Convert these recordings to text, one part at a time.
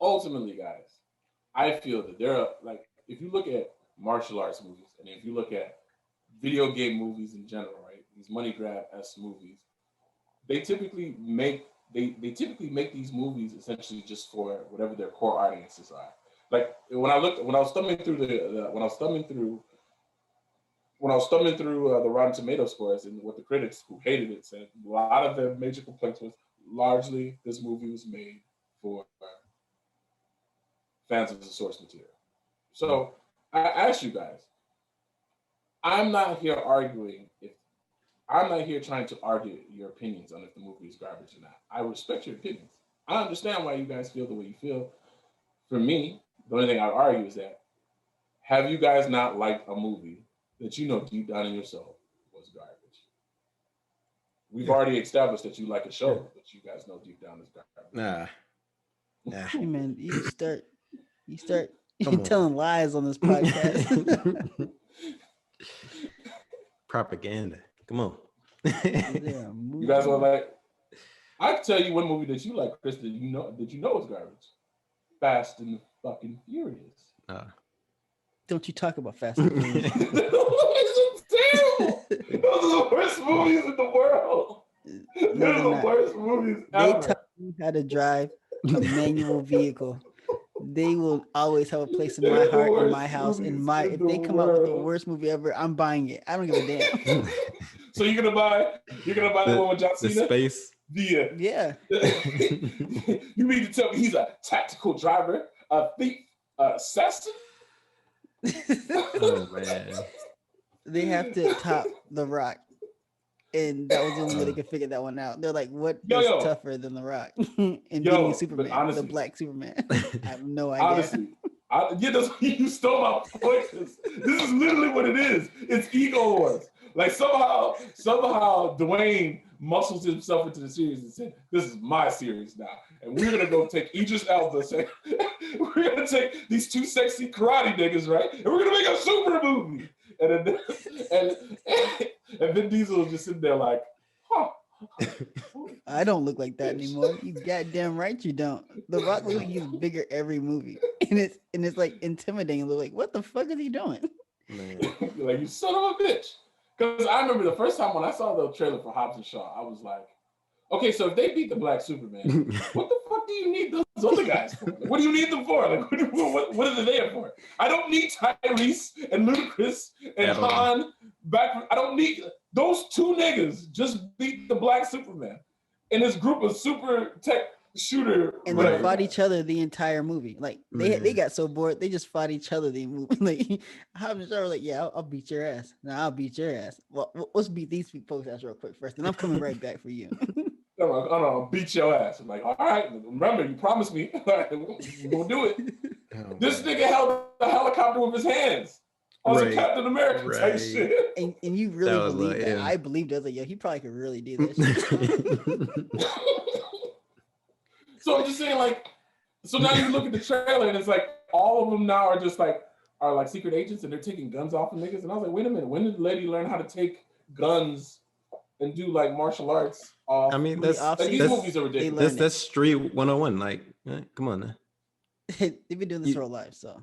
ultimately, guys, I feel that there are like if you look at martial arts movies and if you look at video game movies in general, right? These money grab s movies, they typically make they typically make these movies essentially just for whatever their core audiences are. Like when I was thumbing through when I was thumbing through the Rotten Tomato scores and what the critics who hated it said, a lot of the major complaints was largely this movie was made for fans of the source material. So I ask you guys, I'm not here arguing if I'm not here trying to argue your opinions on if the movie is garbage or not. I respect your opinions. I understand why you guys feel the way you feel. For me, the only thing I'd argue is that have you guys not liked a movie that you know deep down in your soul was garbage? We've already established that you like a show that you guys know deep down is garbage. Nah. Hey man, you start telling lies on this podcast. Propaganda. Come on. You guys are like, I can tell you one movie that you like, Chris, that you know is garbage. Fast and the fucking Furious. Don't you talk about Fast and Furious? It's terrible. Those are the worst movies in the world. They're the worst movies ever. They taught me how to drive a manual vehicle. They will always have a place in my heart, in my house, in my. If they come out with the worst movie ever, I'm buying it. I don't give a damn. So you're gonna buy the one with John Cena? The space. Yeah. You mean to tell me he's a tactical driver, a thief, assassin? Oh man. They have to top The Rock. And that was the only way they could figure that one out. They're like, what is tougher than The Rock? And beating Superman, honestly, the black Superman. I have no idea. Honestly, you stole my point. This is literally what it is. It's ego wars. Like somehow Dwayne muscles himself into the series and said, "This is my series now, and we're gonna go take Idris Elba. We're gonna take these two sexy karate niggas, right? And we're gonna make a super movie." And Vin Diesel was just sitting there like, huh. I don't look like that anymore. You goddamn right you don't. The Rock looks like he's bigger every movie. And it's like intimidating. They're like, what the fuck is he doing? Man. Like, you son of a bitch. Because I remember the first time when I saw the trailer for Hobbs and Shaw, I was like, okay, so if they beat the black Superman, what the fuck do you need those other guys for? What do you need them for? Like, what are they there for? I don't need Tyrese and Ludacris and Han back. I don't need those two niggas. Just beat the black Superman and his group of super tech shooter. And they fought each other the entire movie. Like they got so bored, they just fought each other the movie. Like Hobbs and Shaw were like, yeah, I'll beat your ass. No, I'll beat your ass. Well, let's beat these folks ass real quick first, and I'm coming right back for you. No, beat your ass. I'm like, all right, remember, you promised me. We're gonna do it. This nigga held a helicopter with his hands. On some Captain America type shit. And you really believe that? I believed it. I was like, yo, he probably could really do this shit. So I'm just saying, like, so now you look at the trailer and it's like all of them now are secret agents and they're taking guns off of niggas. And I was like, wait a minute, when did the lady learn how to take guns and do like martial arts? I mean, these movies are ridiculous. That's Street 101. Like, come on now. They've been doing this for a life, so.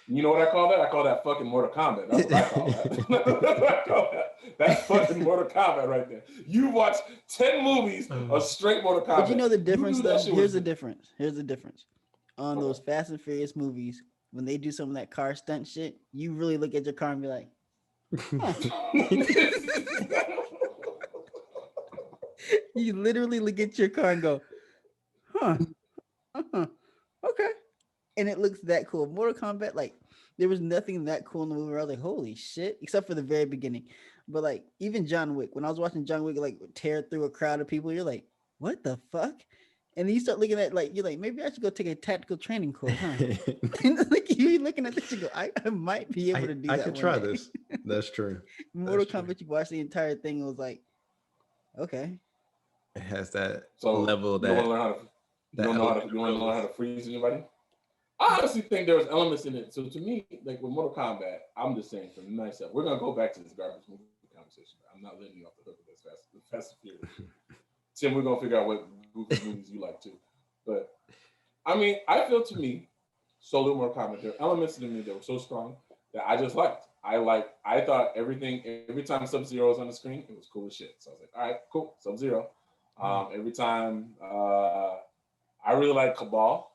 You know what I call that? I call that fucking Mortal Kombat. That's what I call that. That's what I call that. That's fucking Mortal Kombat right there. You watch 10 movies of straight Mortal Kombat. But you know the difference, though? Here's the difference. On those Fast and Furious movies, when they do some of that car stunt shit, you really look at your car and be like, huh. You literally look at your car and go, huh, okay. And it looks that cool. Mortal Kombat, like, there was nothing that cool in the movie where I was like, holy shit, except for the very beginning. But, like, even John Wick, when I was watching John Wick, like, tear through a crowd of people, you're like, what the fuck? And then you start looking at, like, you're like, maybe I should go take a tactical training course, huh? And, like, you're looking at this, you go, I might be able to do that. I could try this. That's true. Mortal Kombat, you watch the entire thing, it was like, okay. It has that level that... You want to learn how to freeze anybody? I honestly think there was elements in it. So to me, like with Mortal Kombat, I'm just saying from myself, we're gonna go back to this garbage movie conversation. I'm not letting you off the hook with this Fast and Furious. Tim, we're gonna figure out what movies you like too. But I mean, I feel to me, solo Mortal Kombat, there are elements in me that were so strong that I just liked. I thought every time Sub-Zero was on the screen, it was cool as shit. So I was like, all right, cool, Sub-Zero. Every time I really like Cabal.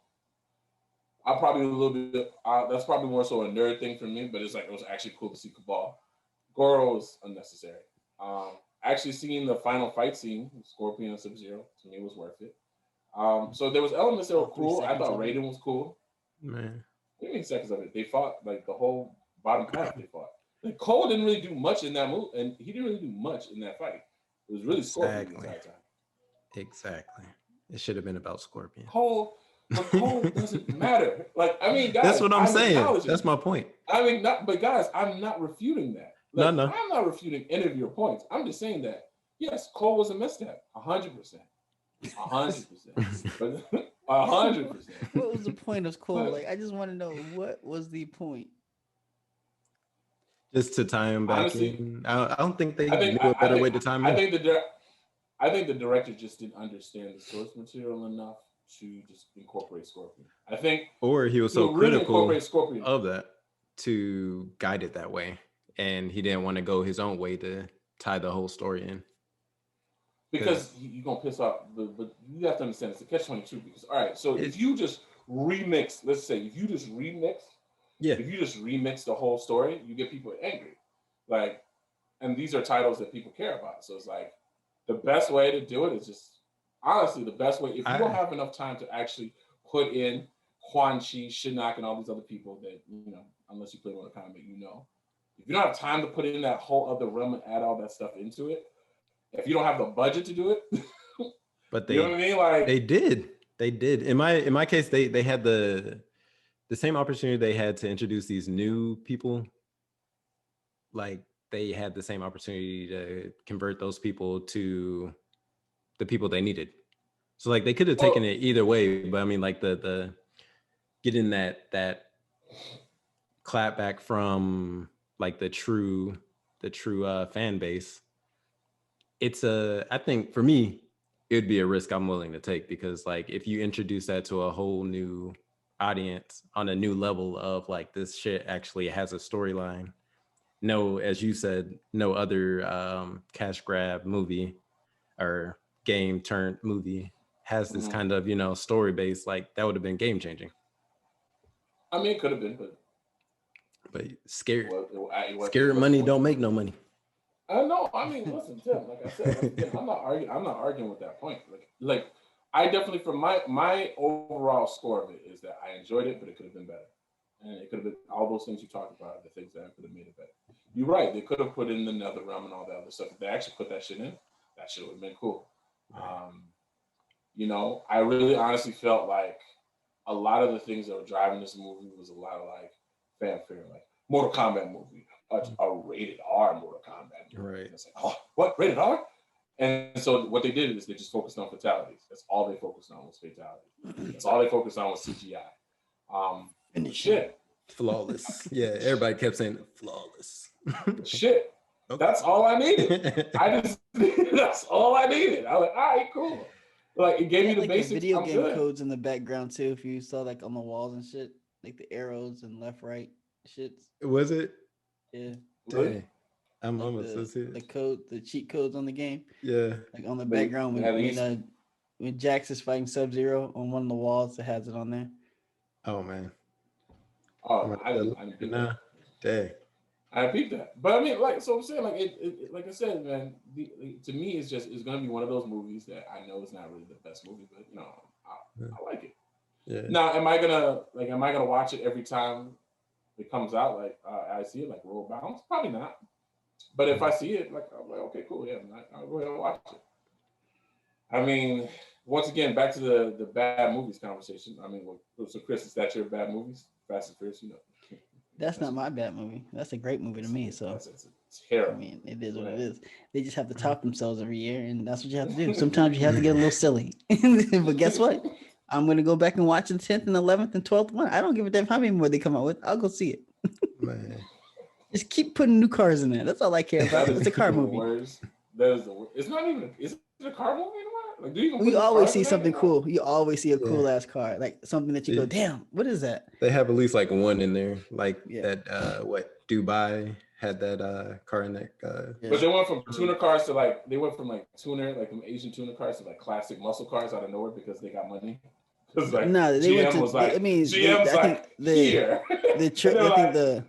I probably a little bit. That's probably more so a nerd thing for me, but it's like it was actually cool to see Cabal. Goro was unnecessary. Actually seeing the final fight scene, Scorpion and Sub-Zero, to me was worth it. So there was elements that were cool. I thought Raiden was cool. Man, what do you mean seconds of it? They fought like the whole bottom half. They fought. Like Cole didn't really do much in that move, and he didn't really do much in that fight. It was really Scorpion the entire time. Exactly. It should have been about Scorpion. Cole doesn't matter. Like, I mean, guys, that's what I'm saying. That's my point. I mean, but guys, I'm not refuting that. Like, no. I'm not refuting any of your points. I'm just saying that yes, Cole was a misstep, 100%, 100%, but 100%. What was the point of Cole? Like, I just want to know what was the point. Just to tie him back in. I don't think they knew a better way to tie him in. I think the director just didn't understand the source material enough to just incorporate Scorpion. I think, or he was so critical of that to guide it that way, and he didn't want to go his own way to tie the whole story in. Because you're gonna piss off, but you have to understand it's a catch-22. Because all right, so if you just remix, let's say if you just remix the whole story, you get people angry. Like, and these are titles that people care about. So it's like the best way to do it is just honestly the best way. If you don't have enough time to actually put in Quan Chi, Shinnok, and all these other people that unless you play Mortal Kombat, if you don't have time to put in that whole other realm and add all that stuff into it, if you don't have the budget to do it, but you know what I mean? Like they did. In my case, they had the same opportunity they had to introduce these new people. Like they had the same opportunity to convert those people to the people they needed. So like they could have taken it either way, but I mean like the getting that clap back from like the true fan base. I think for me, it would be a risk I'm willing to take because like if you introduce that to a whole new audience on a new level of like this shit actually has a storyline. No, as you said, no other cash grab movie or game turned movie has this kind of, story base. Like that would have been game changing. I mean, it could have been, but scared money don't make no money. No, I mean, listen, Tim. Like I said, I'm not arguing with that point. Like I definitely, from my overall score of it is that I enjoyed it, but it could have been better, and it could have been all those things you talked about, the things that could have made it better. You're right; they could have put in another realm and all that other stuff. If they actually put that shit in, that shit would have been cool. I really honestly felt like a lot of the things that were driving this movie was a lot of like fanfare, like Mortal Kombat movie. A rated R Mortal Kombat. Right. And it's like, oh, what? Rated R? And so what they did is they just focused on fatalities. That's all they focused on was fatalities. That's all they focused on was CGI. And shit. Flawless. Yeah, everybody kept saying flawless. Shit. Okay. That's all I needed. That's all I needed. I was like, all right, cool. Like it gave me the like basics. The video game codes in the background too. If you saw like on the walls and shit, like the arrows and left, right shits. Was it? Yeah. Dang. I'm like almost the code, the cheat codes on the game. Yeah. Like on the background when Jax is fighting Sub-Zero on one of the walls, it has it on there. Oh man. Oh, I didn't nah. Dang. I peeped that, but I mean, like, so I'm saying, like, it like I said, man, to me, it's gonna be one of those movies that I know is not really the best movie, but I like it. Yeah. Now, am I gonna watch it every time it comes out? Like, I see it, like, roll bounce? Probably not. But if I see it, like, I'm like, okay, cool, yeah, I'll go ahead and watch it. I mean, once again, back to the bad movies conversation. I mean, so Chris, is that your bad movies? Fast and Furious, That's not my bad movie. That's a great movie to me. So it's terrible. I mean, it is what it is. They just have to top themselves every year, and that's what you have to do. Sometimes you have to get a little silly. But guess what? I'm gonna go back and watch the 10th and 11th and 12th one. I don't give a damn how many more they come out with. I'll go see it. Man. Just keep putting new cars in there. That's all I care about. It's a car movie. That is the worst. It's not even. Is it a car movie anymore? Like, do you even We put always cars see in there? something No. cool. You always see a Yeah. cool ass car, like something that you go, Yeah. damn, what is that? They have at least like one in there, like Yeah. that. What Dubai had that car in that. Yeah. But they went from tuner cars to like tuner, like from Asian tuner cars to like classic muscle cars out of nowhere because they got money. Because like No, they went GM to. was like, I mean, GM's I think like the here. the And turn. they're I think like, the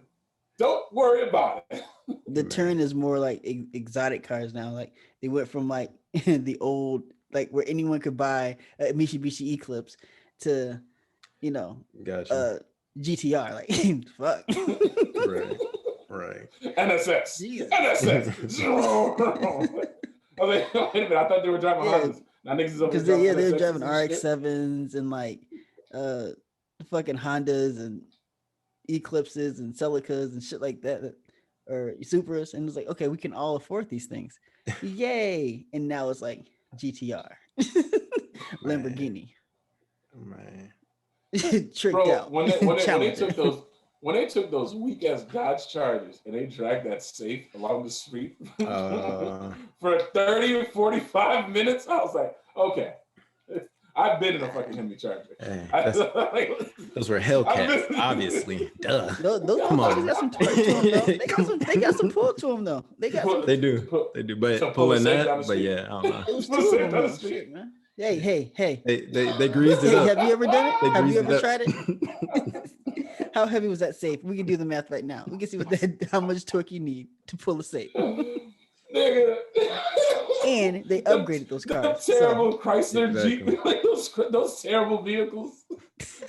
don't worry about it. the turn is more like exotic cars now. Like they went from like the old, like where anyone could buy a Mitsubishi Eclipse to, you know, Gotcha. GTR. Like fuck. Right. NSX. Jesus. NSX. I was like, wait a minute, I thought they were driving Yeah. Hondas. Now niggas is over Because driving they were NSXs driving and shit. RX-7s and like fucking Hondas and Eclipses and Celicas and shit like that, or Supras, and it's like, okay, we can all afford these things, yay! And now it's like GTR, Lamborghini, Man. tricked Bro, out. when they Challenger. took those weak ass Dodge Chargers and they dragged that safe along the street for 30 or 45 minutes, I was like, okay, I've been in a fucking Hemi Charger. Hey, those were Hellcats, obviously. Duh. Those Come on. got some torque to them though. They got some pull to them though. They got some. They do. But So pulling safe down that, the but street. yeah, I don't know. It was Put a two safe of down the them. street. Shit, man. Hey. They greased it Hey, up. have you ever done They it? Have you greased ever it tried it? How heavy was that safe? We can do the math right now. We can see how much torque you need to pull a safe. Nigga. And they upgraded those cars. The terrible Chrysler Exactly. Jeep, like those terrible vehicles.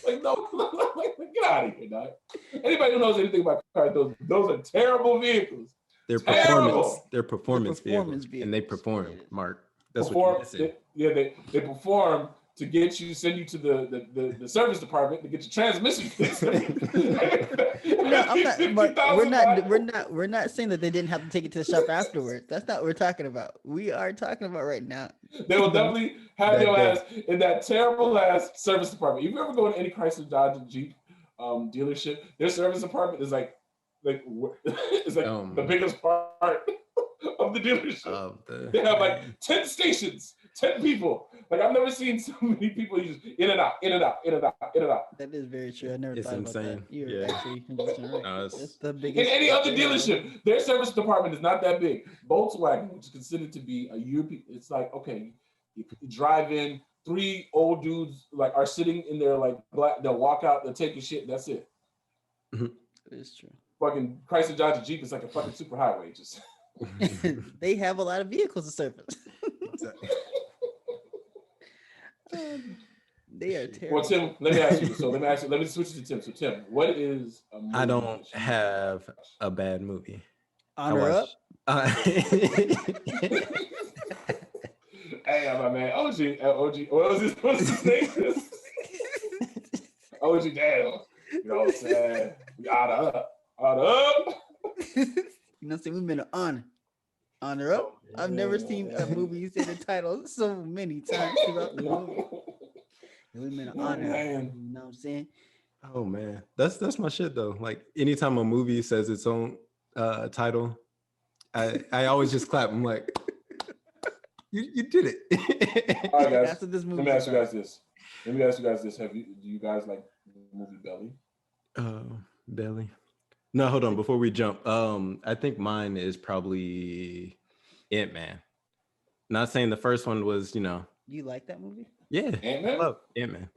Like no, like get out of here, dog. Anybody who knows anything about cars, those are terrible vehicles. They're Terrible. performance performance vehicles, and they vehicles. perform. Mark, that's Perform, what you they perform to send you to the service department to get your transmission fixed. No, I'm not. But we're not saying that they didn't have to take it to the shop afterwards. That's not what we're talking about. We are talking about right now. They will definitely have That your day. ass in that terrible ass service department. If you ever go to any Chrysler, Dodge, and Jeep dealership, their service department is like it's like the biggest part of the dealership. They have like 10 stations, 10 people. Like I've never seen so many people just in and out, in and out, in and out, in and out. That is very true. I never It's thought about insane. that. You're Yeah. actually 100% right. No, That's the In biggest. any other dealership, their service department is not that big. Volkswagen, which is considered to be a European, it's like, okay, you drive in, 3 old dudes like are sitting in their like black, they'll walk out, they'll take your shit, that's it. That is true. Fucking Chrysler Dodge and Jeep is like a fucking super highway. Just They have a lot of vehicles to service. They are terrible. well, Tim, let me ask you. So let me switch to Tim. So Tim, what is a movie I don't that you- have a bad movie. Honor up. Hey, my man, OG. What's his name? OG, damn. You know what I'm saying? Honor up. You know what I'm saying? We've been on honor up. I've never seen a movie say the title so many times throughout the movie. We've been honor up. Man. You know what I'm saying? Oh man, that's my shit though. Like anytime a movie says its own title, I always just clap. I'm like, you did it. All right, guys. After this movie, Let me ask you guys this. Do you guys like the movie Belly? Belly. No, hold on. Before we jump, I think mine is probably Ant-Man. Not saying the first one was, You like that movie? yeah. Ant-Man? I love Ant-Man.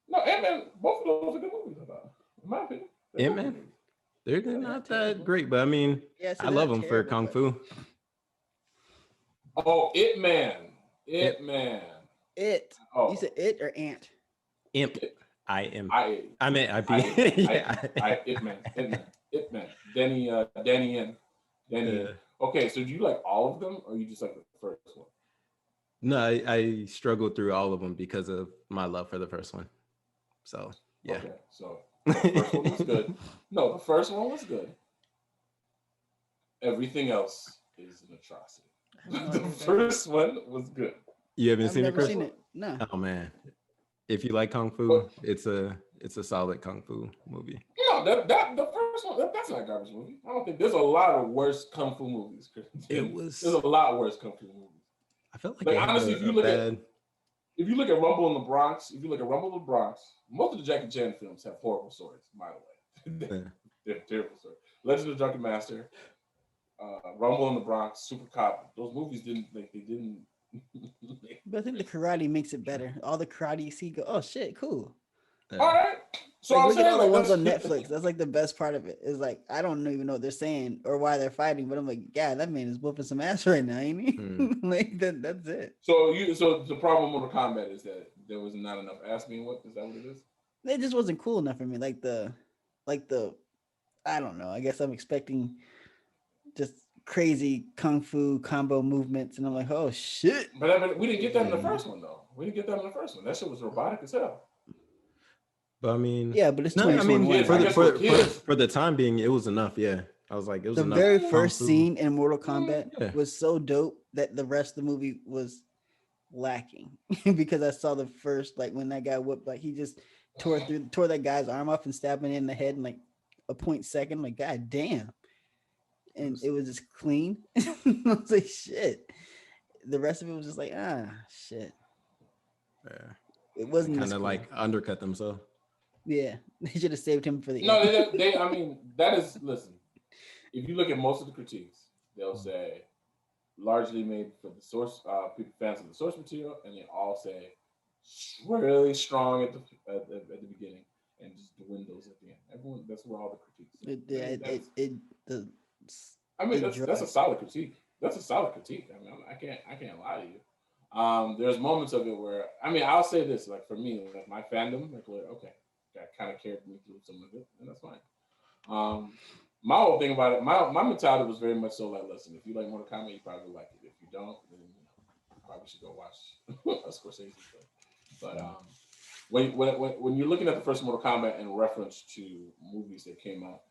No, Ant-Man. Both of those are good movies. In my opinion. Ant-Man? They're not that great, but I mean, Yeah, so I they're love not them for terrible, Kung but- Fu. Oh, It-Man. It-Man. It. Oh. You said it or ant? Imp. I am. I meant IP. It-Man. Danny Yen. Yeah. Okay, so do you like all of them or you just like the first one? No, I struggled through all of them because of my love for the first one. So yeah. Okay, so the first one was good. No, the first one was good. Everything else is an atrocity. The first one was good. You haven't I've seen it, never Chris? seen it. No. Oh man. If you like Kung Fu, it's a solid Kung Fu movie. No, the first one, that's not a garbage movie. I don't think there's a lot of worse Kung Fu movies. It was There's a lot worse Kung Fu movies. I felt like Like it had honestly, if you look bad... if you look at Rumble in the Bronx, most of the Jackie Chan films have horrible stories. By the way, they're terrible stories. Legend of the Drunken Master, Rumble in the Bronx, Super Cop. Those movies didn't like they didn't. But I think the karate makes it better. All the karate you see, go, oh shit, cool. All right. So like, I'm look at saying, all the like, ones on Netflix. That's like the best part of it. Is like I don't even know what they're saying or why they're fighting, but I'm like, yeah, that man is whooping some ass right now, ain't he? Like that's it. So the problem with Mortal Kombat is that there was not enough ass being whipped. Is that what it is? It just wasn't cool enough for me. Like the I don't know. I guess I'm expecting just crazy kung fu combo movements, and I'm like, oh shit. But I mean, we didn't get that in the first one, though. We didn't get that in the first one. That shit was robotic as hell. But I mean, yeah, but it's no, I mean, kids, for the time being, it was enough. Yeah, I was like, it was the enough. very first scene in Mortal Kombat was so dope that the rest of the movie was lacking because I saw the first, like when that guy whooped, like he just tore that guy's arm off and stabbed him in the head in like a 0.2. Like, god damn. And it was just clean. I was like, shit. The rest of it was just like, shit. Yeah. It wasn't kind of like undercut themselves. Yeah, they should have saved him for the No, they I mean, that is, listen, if you look at most of the critiques, they'll say largely made for the source, people fans of the source material, and they all say really strong at the beginning and just the windows at the end. Everyone, that's where all the critiques. I mean, that's a solid critique. That's a solid critique. I mean, I can't lie to you. There's moments of it where, I mean, I'll say this, like for me, like my fandom, like okay, that kind of carried me through some of it, and that's fine. My whole thing about it, my mentality was very much so like, listen, if you like Mortal Kombat, you probably like it. If you don't, then you probably should go watch a Scorsese film. But when you're looking at the first Mortal Kombat in reference to movies that came out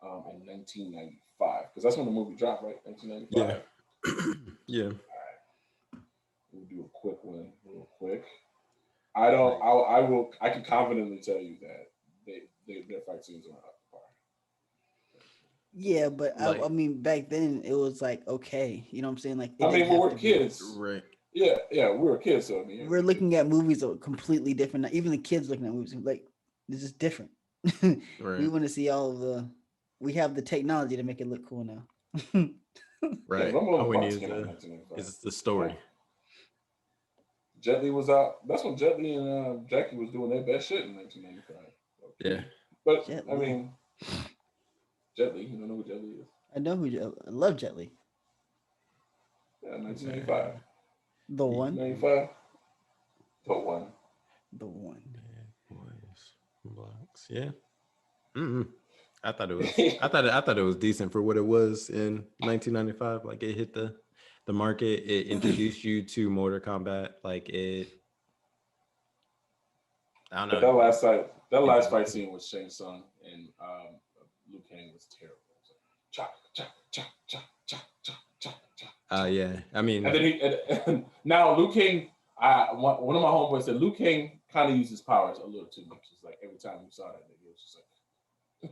in 1995, because that's when the movie dropped, right? 1995. Yeah. All right. We'll do a quick one, real quick. I can confidently tell you that their fight scenes are up to par. Yeah, but like, I mean, back then it was like okay, you know what I'm saying? Like, I mean, we were kids, right? Yeah, we were kids, so I mean, we're looking at movies that are completely different. Even the kids looking at movies like this is different. Right. We want to see all of the. We have the technology to make it look cool now. Right. All we need is the story. Jet Li was out. That's when Jet Li and Jackie was doing their best shit in 1995. Yeah. But I mean, Jet Li. You don't know who Jet Li is? I know who. I love Jet Li. Yeah, 1995. The one. 95. The one. The one. Boys, blocks. Yeah. I thought it was. I thought it was decent for what it was in 1995. Like it hit the market. It introduced you to Mortal Kombat. Like it. I don't know. But that last fight scene with Shang Tsung and Liu Kang was terrible. Cha cha cha cha cha cha cha cha. Yeah. I mean. And then and now Liu Kang. One of my homeboys said Liu Kang kind of used his powers a little too much. It's like every time you saw that, it was just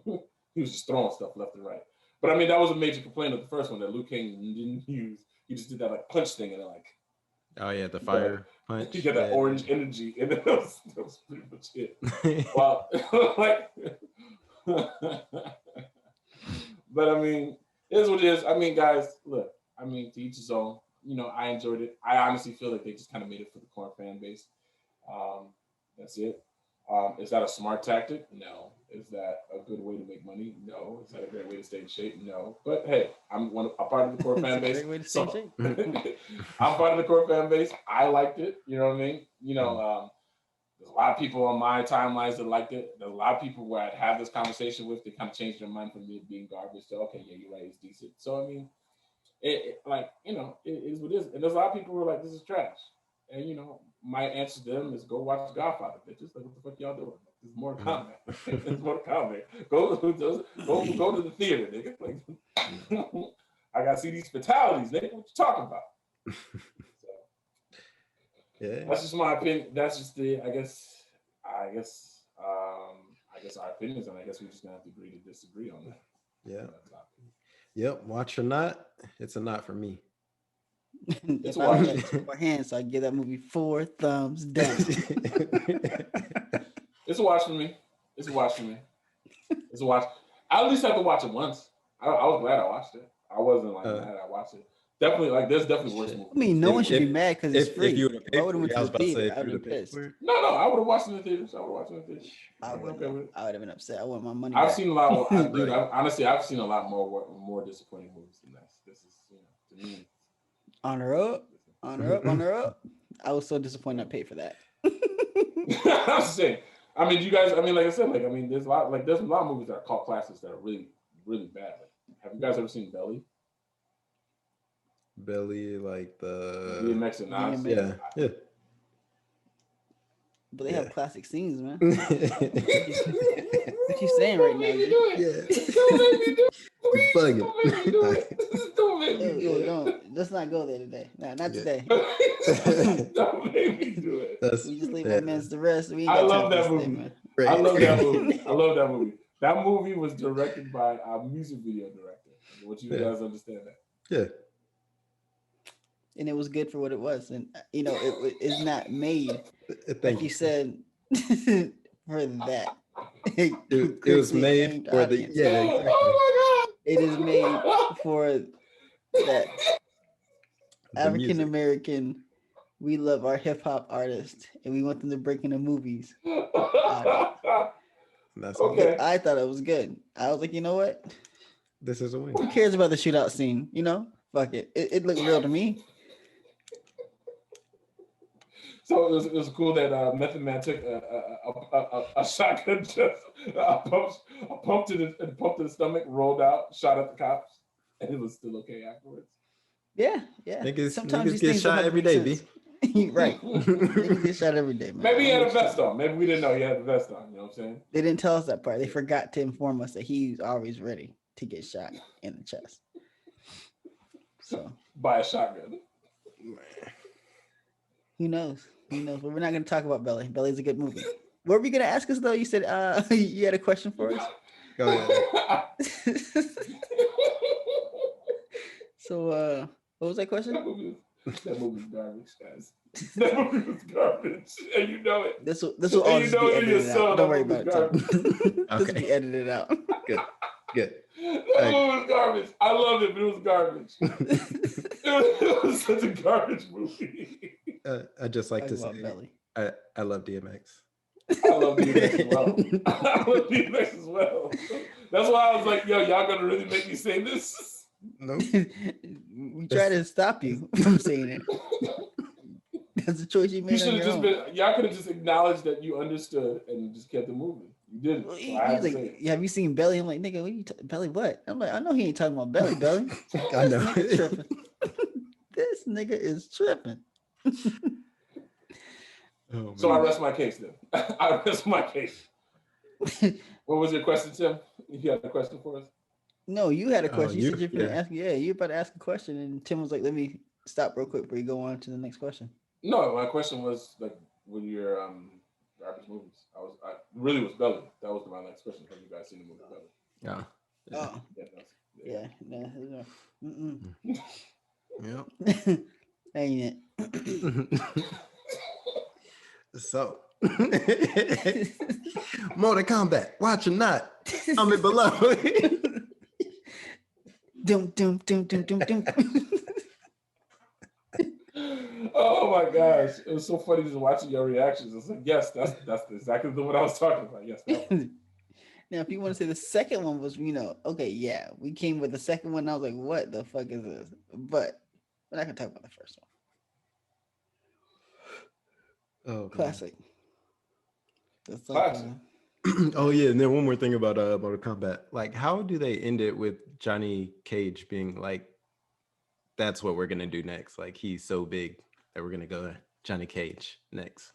like. He was just throwing stuff left and right. But I mean, that was a major complaint of the first one that Liu Kang didn't use. He just did that like punch thing and then like. Oh yeah, the fire punch. He got that orange energy, and that was pretty much it. Well, like, but I mean, it is what it is. I mean, guys, look. I mean, to each his own. You know, I enjoyed it. I honestly feel like they just kind of made it for the core fan base. That's it. Is that a smart tactic? No. Is that a good way to make money? No. Is that a great way to stay in shape? No. But hey, I'm a part of the core fan base. Great way to stay in shape. I'm part of the core fan base. I liked it. You know what I mean? You know, there's a lot of people on my timelines that liked it. There's a lot of people where I'd have this conversation with, they kind of changed their mind from it being garbage to, okay, yeah, you're right, it's decent. So, I mean, it like, you know, it is what it is. And there's a lot of people who are like, this is trash. And, you know, my answer to them is go watch Godfather, bitches. Like, what the fuck y'all doing? There's more Kombat. There's more Kombat. Go to the theater, nigga. Like, I gotta see these fatalities, nigga. What you talking about? So, yeah. That's just my opinion. That's just I guess our opinions, and I guess we're just gonna have to agree to disagree on that. Yeah. Yep. Watch or not, it's a not for me. If I only had 2 more hands, so I give that movie 4 thumbs down. It's a watch for me. It's a watch for me. It's a watch. I at least have to watch it once. I was glad I watched it. I wasn't like mad I watched it. Definitely, like there's definitely worse movies. I mean, no one should be mad because it's free. If you would have paid I would have went to the theater. I would have been pissed. No, I would have watched it in the theaters. I would have been upset. I want my money. I've back. seen a lot. Honestly, I've seen a lot more disappointing movies than this. This is, to me. Honor up. I was so disappointed I paid for that. I'm saying. I mean, you guys. I mean, like I said, there's a lot of movies that are called classics that are really, really bad. Like, have you guys ever seen Belly? Belly, like the DMX and Nas. Yeah. But they have classic scenes, man. What you saying right now? Don't make me do it. Don't make me do it. Don't. Let's not go there today. Nah, not today. Don't make me do it. We just leave that man's the rest. I love that movie. I love that movie. That movie was directed by a music video director. I want you guys to understand that. Yeah. And it was good for what it was, and it is not made Thank you said for that. It was made for the audience. exactly. Oh my God! It is made for that African American. We love our hip hop artists, and we want them to break into movies. That's okay. I thought it was good. I was like, you know what? This is a win. Who cares about the shootout scene? Fuck it. It looked real to me. So it was cool that Method Man took a shotgun, just a pump to the stomach, rolled out, shot at the cops, and it was still okay afterwards. Yeah. Sometimes niggas get shot every day, B. Right. Niggas get shot every day, man. Maybe he had a vest on. Maybe we didn't know he had the vest on. You know what I'm saying? They didn't tell us that part. They forgot to inform us that he's always ready to get shot in the chest. So by a shotgun. Who knows? But we're not going to talk about Belly. Belly's a good movie. What were you going to ask us though? You said you had a question for us. Go ahead. So what was that question? That movie's garbage, guys. That movie was garbage, and you know it. This will all just be edited out. Don't worry about it. This will be edited out. Good. That movie was garbage. I loved it, but it was garbage. It was such a garbage movie. I just like to say, I love DMX. I love DMX as well. I love DMX as well. That's why I was like, yo, y'all gonna really make me say this? No. We try to stop you from saying it. That's a choice you made. Y'all could have just acknowledged that you understood and just kept it moving. You didn't. Well, he's like, have you seen Belly? I'm like, nigga, what you Belly what? I'm like, I know he ain't talking about Belly. I know. This nigga is tripping. So I rest my case then. I rest my case. What was your question, Tim? You had a question for us? No, you had a question. You said you're going to ask. Yeah, you were about to ask a question, and Tim was like, "Let me stop real quick before you go on to the next question." No, my question was like, with your garbage movies, I really was Belly. That was my next question. Have you guys seen the movie Belly? Yeah. Oh. Yeah. Yep. Ain't it? So, Mortal Kombat, watch or not, comment below. Dum. Oh my gosh, it was so funny just watching your reactions. It's like, yes, that's exactly what I was talking about. Yes. Now, if you want to say the second one was, okay, yeah, we came with the second one. I was like, what the fuck is this? But we're not gonna talk about the first one. Oh, classic. Classic. Oh yeah, and then one more thing about Mortal Kombat. Like, how do they end it with Johnny Cage being like, "That's what we're gonna do next"? Like, he's so big that we're gonna go Johnny Cage next.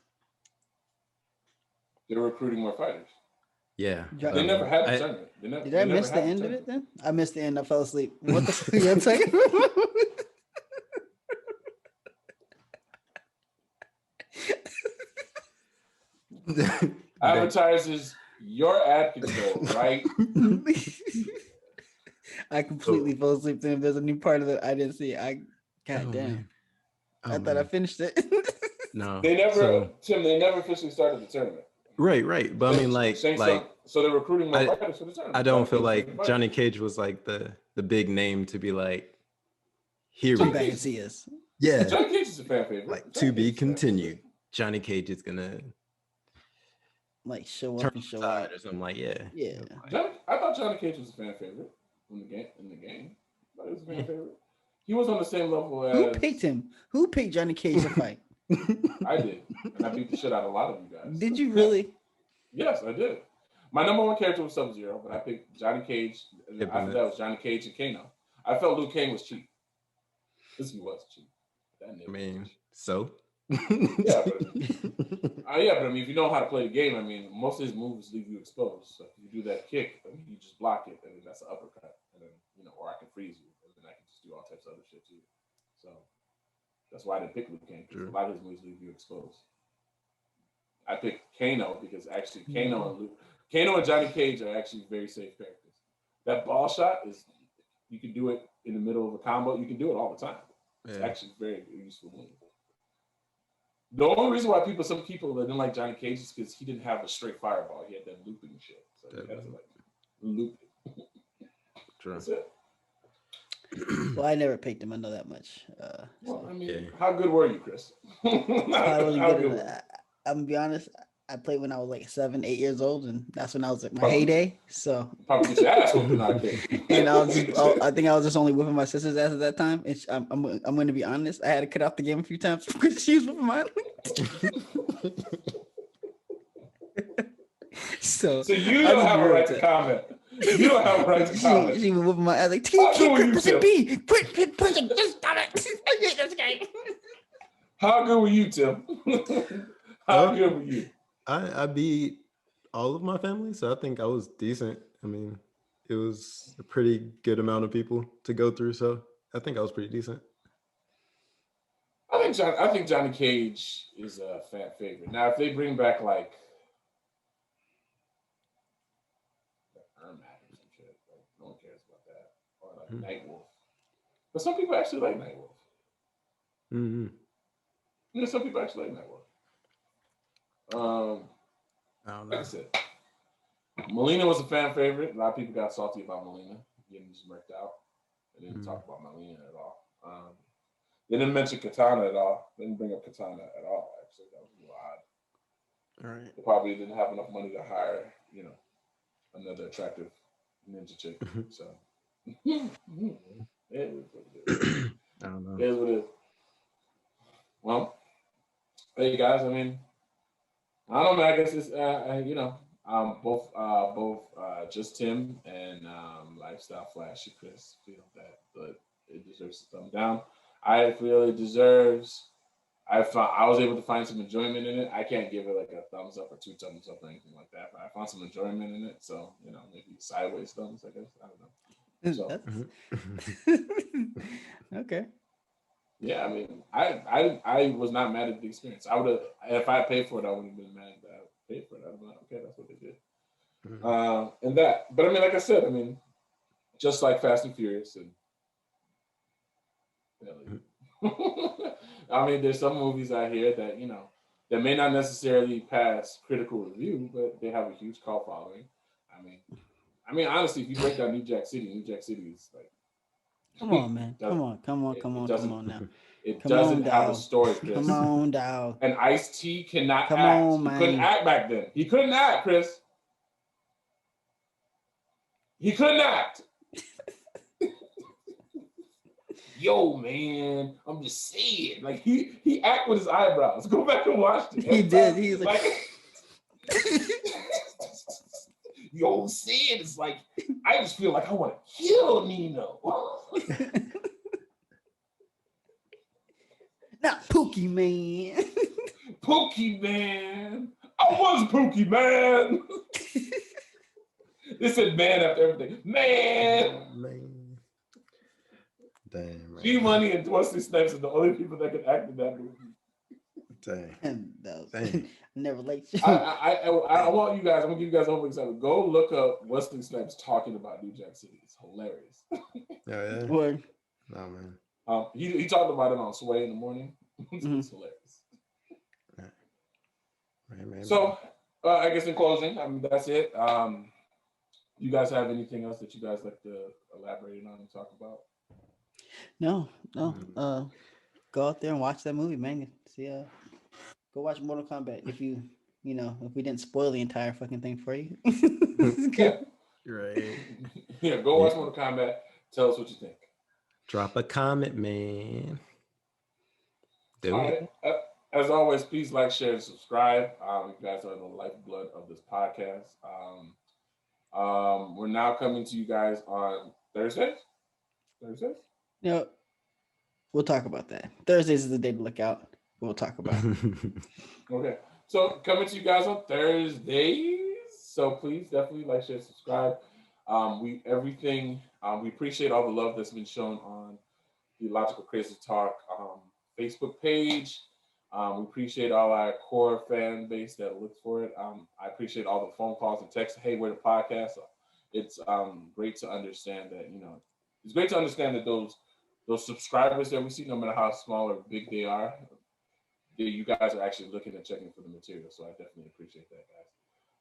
They're recruiting more fighters. Yeah, they never had the tournament. Did I miss the end of it then? I missed the end. I fell asleep. What the fuck are you talking about? Advertisers, your ad can go right. I completely fell asleep. Then there's a new part of it I didn't see. God damn. Man. Oh, I thought I man. finished it. No. They never, So, Tim. They never officially started the tournament. right. But I mean, So they're recruiting more I- fighters for the tournament. I don't feel Johnny Cage like Johnny Cage was like the big name to be like, here Come we back go. and see us. Yeah. Johnny Cage is a fan favorite. Like, Johnny to be Cage is a fan continued. favorite. Johnny Cage is gonna Like show turn up and the show tide out. or something like, yeah. Yeah. I thought Johnny Cage was a fan favorite in the game. I thought he was a fan favorite. He was on the same level as Who picked him? Who picked Johnny Cage to fight? I did, and I beat the shit out of a lot of you guys. Did you really? Yes, I did. My number one character was Sub-Zero, but I picked Johnny Cage. And after that was Johnny Cage and Kano. I felt Liu Kang was cheap. This was cheap. I mean, so? Yeah, but I mean, if you know how to play the game, I mean, most of his moves leave you exposed. So if you do that kick, I mean, you just block it, and then that's an uppercut, and then or I can freeze you, and then I can just do all types of other shit too. So that's why I didn't pick Liu Kang. A lot of his moves leave you exposed. I picked Kano because actually Kano and Johnny Cage are actually very safe characters. That ball shot you can do it in the middle of a combo. You can do it all the time. It's actually very useful move. The only reason why some people that didn't like Johnny Cage is because he didn't have a straight fireball. He had that looping shit. So he had to loop it. True. That's it. Well, I never picked him. I know that much. I mean, how good were you, Chris? I'm gonna be honest. I played when I was like 7, 8 years old, and that's when I was at my heyday. So probably get your ass whooped arcade. And I think I was just only whipping my sister's ass at that time. And I'm going to be honest. I had to cut off the game a few times because she was whipping mine. So you don't have a right to comment. You don't have a right to comment. She was whipping my ass like, quit pushing B. Quit pushing. Just stop it. I hate this game. How good were you, Tim? How good were you? I beat all of my family, so I think I was decent. I mean, it was a pretty good amount of people to go through, so I think I was pretty decent. I think Johnny Cage is a fan favorite. Now, if they bring back like Ermac or some shit, like, no one cares about that, or like Nightwolf. But some people actually like Nightwolf. Mm-hmm. You know, some people actually like Nightwolf. I don't know. Like I said, Melina was a fan favorite. A lot of people got salty about Melina getting smirked out. They didn't talk about Melina at all. They didn't mention Katana at all. They didn't bring up Katana at all, actually. That was a little odd. All right. They probably didn't have enough money to hire, another attractive ninja chick. So it is what it is. I don't know. It is what it is. Well, hey guys, I mean, I don't know. I guess it's both just Tim and Lifestyle Flashy Chris feel that, but it deserves a thumb down. I feel it deserves. I was able to find some enjoyment in it. I can't give it like a thumbs up or 2 thumbs up or anything like that, but I found some enjoyment in it. So maybe sideways thumbs. I guess I don't know. So, okay. Yeah, I mean, I was not mad at the experience. I would have, if I paid for it, I wouldn't have been mad that I paid for it. I'd have been like, okay, that's what they did. And that, but I mean, like I said, I mean, just like Fast and Furious, and I mean, there's some movies out here that that may not necessarily pass critical review, but they have a huge cult following. I mean, honestly, if you break down New Jack City is like. Come on, man. Come on now. It doesn't have a story, Chris. Come on, dog. And Ice-T cannot act. On, he couldn't act back then. He couldn't act, Chris. He couldn't act. Yo, man, I'm just saying. Like he act with his eyebrows. Go back and watch it. He did. He's like yo, saying it's like I just feel like I want to kill Nino. Not Pookie Man. Pookie Man. I was Pookie Man. They said man after everything. Man. Damn. Right. G-Money and Wesley Snipes are the only people that could act in that movie. Dang. Dang. Never liked you. I want you guys, I'm gonna give you guys homework assignment. Go look up Wesley Snipes talking about New Jack City. It's hilarious. Yeah. Word. No, man. He talked about it on Sway in the morning. It's hilarious. Right. So I guess in closing, I mean that's it. You guys have anything else that you guys like to elaborate on and talk about? No. Go out there and watch that movie, man. See, go watch Mortal Kombat if you if we didn't spoil the entire fucking thing for you. Yeah. Right. Yeah, go watch Mortal Kombat. Tell us what you think. Drop a comment, man. Do All it. right. As always, please like, share, and subscribe. You guys are the lifeblood of this podcast. We're now coming to you guys on Thursdays. We'll talk about that. Thursdays is the day to look out. We'll talk about it. Okay. So coming to you guys on Thursdays. So please definitely like, share, subscribe. We appreciate all the love that's been shown on the Logical Crazy Talk Facebook page. We appreciate all our core fan base that looks for it. I appreciate all the phone calls and texts. Hey, we're the podcast. It's great to understand that it's great to understand that those subscribers that we see, no matter how small or big they are, you guys are actually looking and checking for the material. So I definitely appreciate that, guys.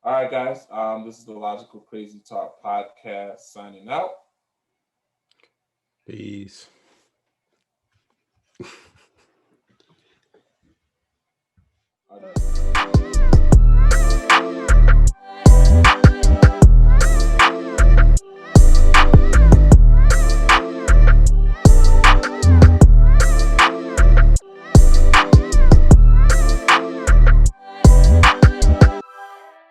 All right, guys. This is the Logical Crazy Talk podcast signing out. Peace. All right.